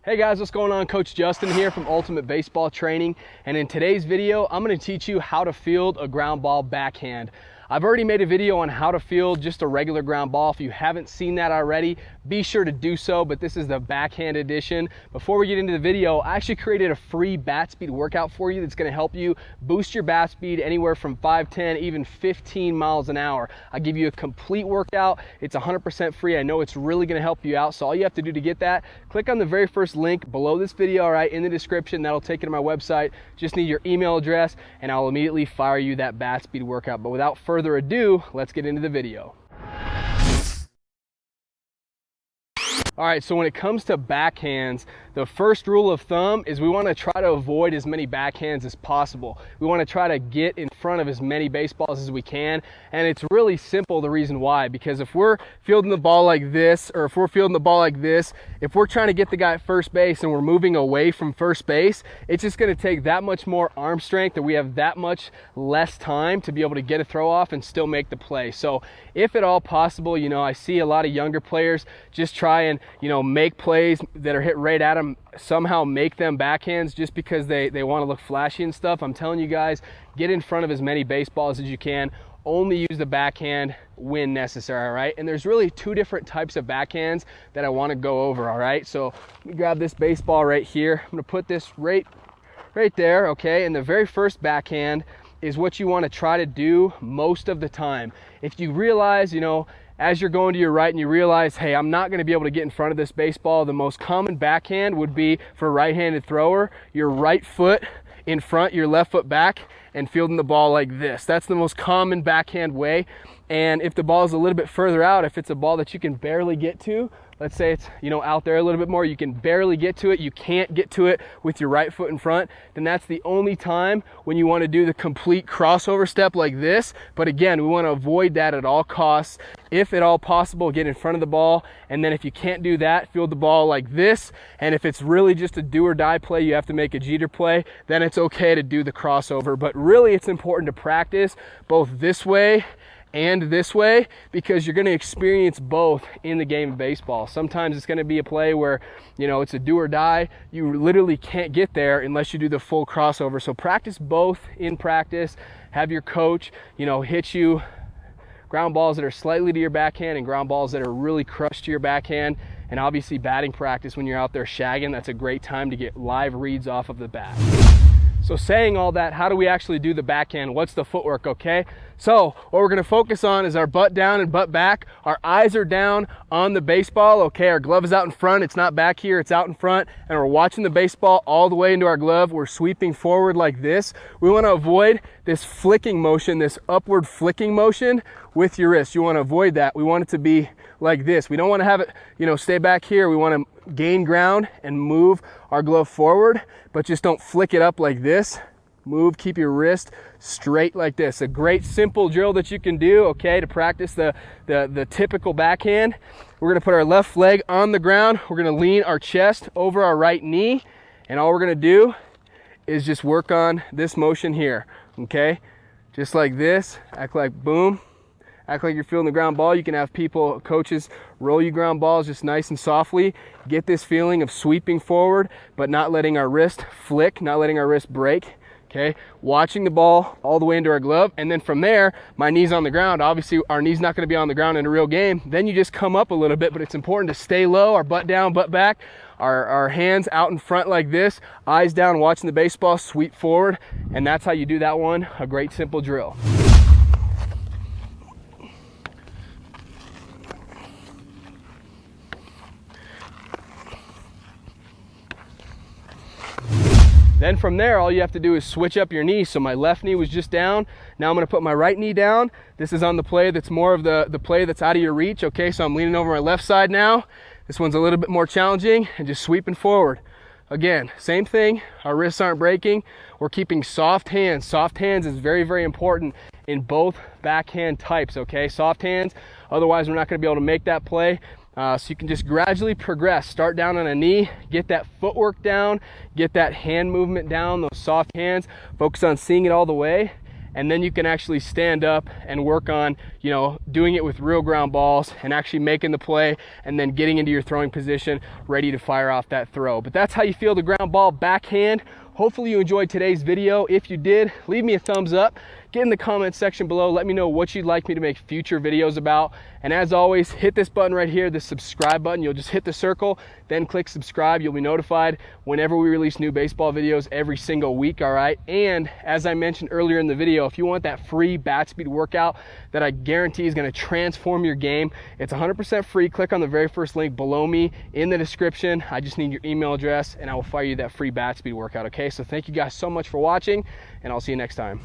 Hey guys, what's going on? Coach Justin here from Ultimate Baseball Training, and in today's video I'm going to teach you how to field a ground ball backhand. I've already made a video on how to field just a regular ground ball. If you haven't seen that already, be sure to do so, but this is the backhand edition. Before we get into the video, I actually created a free bat speed workout for you that's going to help you boost your bat speed anywhere from 5, 10, even 15 miles an hour. I give you a complete workout. It's 100% free. I know it's really going to help you out, so all you have to do to get that, click on the very first link below this video, all right, in the description. That'll take you to my website. Just need your email address and I'll immediately fire you that bat speed workout. But without further ado, let's get into the video. All right, so when it comes to backhands, the first rule of thumb is we want to try to avoid as many backhands as possible. We want to try to get in front of as many baseballs as we can, and it's really simple the reason why, because if we're fielding the ball like this, or if we're fielding the ball like this, if we're trying to get the guy at first base and we're moving away from first base, it's just going to take that much more arm strength, and we have that much less time to be able to get a throw off and still make the play. So if at all possible, you know, I see a lot of younger players just try and, you know, make plays that are hit right at them, somehow make them backhands just because they want to look flashy and stuff. I'm telling you guys, get in front of as many baseballs as you can. Only use the backhand when necessary, all right? And there's really two different types of backhands that I want to go over, all right? So let me grab this baseball right here. I'm going to put this right there, okay? And the very first backhand is what you want to try to do most of the time. If you realize, you know, as you're going to your right and you realize, hey, I'm not going to be able to get in front of this baseball, the most common backhand would be for a right-handed thrower, your right foot in front, your left foot back, and fielding the ball like this. That's the most common backhand way. And if the ball is a little bit further out, if it's a ball that you can barely get to, let's say it's, you know, out there a little bit more, you can barely get to it, you can't get to it with your right foot in front, then that's the only time when you want to do the complete crossover step like this. But again, we want to avoid that at all costs. If at all possible, get in front of the ball, and then if you can't do that, field the ball like this. And if it's really just a do or die play, you have to make a jeter play, then it's okay to do the crossover. But really it's important to practice both this way and this way, because you're going to experience both in the game of baseball. Sometimes it's going to be a play where, you know, it's a do or die. You literally can't get there unless you do the full crossover. So practice both in practice. Have your coach, you know, hit you ground balls that are slightly to your backhand and ground balls that are really crushed to your backhand. And obviously batting practice when you're out there shagging, that's a great time to get live reads off of the bat. So saying all that, how do we actually do the backhand? What's the footwork, okay? So what we're going to focus on is our butt down and butt back. Our eyes are down on the baseball, okay? Our glove is out in front. It's not back here, it's out in front. And we're watching the baseball all the way into our glove. We're sweeping forward like this. We want to avoid this flicking motion, this upward flicking motion with your wrist. You want to avoid that. We want it to be like this. We don't want to have it, you know, stay back here. We want to gain ground and move our glove forward, but just don't flick it up like this. Move, keep your wrist straight like this. A great simple drill that you can do, okay, to practice the typical backhand. We're going to put our left leg on the ground. We're going to lean our chest over our right knee, and all we're going to do is just work on this motion here, okay? Just like this. Act like boom. Act like you're fielding the ground ball. You can have people, coaches, roll you ground balls just nice and softly. Get this feeling of sweeping forward, but not letting our wrist flick, not letting our wrist break. Okay, watching the ball all the way into our glove, and then from there, my knee's on the ground. Obviously, our knee's not going to be on the ground in a real game. Then you just come up a little bit, but it's important to stay low, our butt down, butt back, our hands out in front like this, eyes down, watching the baseball, sweep forward, and that's how you do that one. A great simple drill. Then from there, all you have to do is switch up your knee. So my left knee was just down. Now I'm going to put my right knee down. This is on the play that's more of the play that's out of your reach. Okay, so I'm leaning over my left side now. This one's a little bit more challenging, and just sweeping forward. Again, same thing. Our wrists aren't breaking. We're keeping soft hands. Soft hands is very, very important in both backhand types, okay? Soft hands, otherwise we're not going to be able to make that play. So you can just gradually progress. Start down on a knee, get that footwork down, get that hand movement down, those soft hands, focus on seeing it all the way, and then you can actually stand up and work on, you know, doing it with real ground balls and actually making the play and then getting into your throwing position ready to fire off that throw. But that's how you feel the ground ball backhand. Hopefully you enjoyed today's video. If you did, leave me a thumbs up. Get in the comment section below. Let me know what you'd like me to make future videos about. And as always, hit this button right here, the subscribe button. You'll just hit the circle, then click subscribe. You'll be notified whenever we release new baseball videos every single week, all right? And as I mentioned earlier in the video, if you want that free bat speed workout that I guarantee is gonna transform your game, it's 100% free. Click on the very first link below me in the description. I just need your email address and I will fire you that free bat speed workout, okay? So thank you guys so much for watching, and I'll see you next time.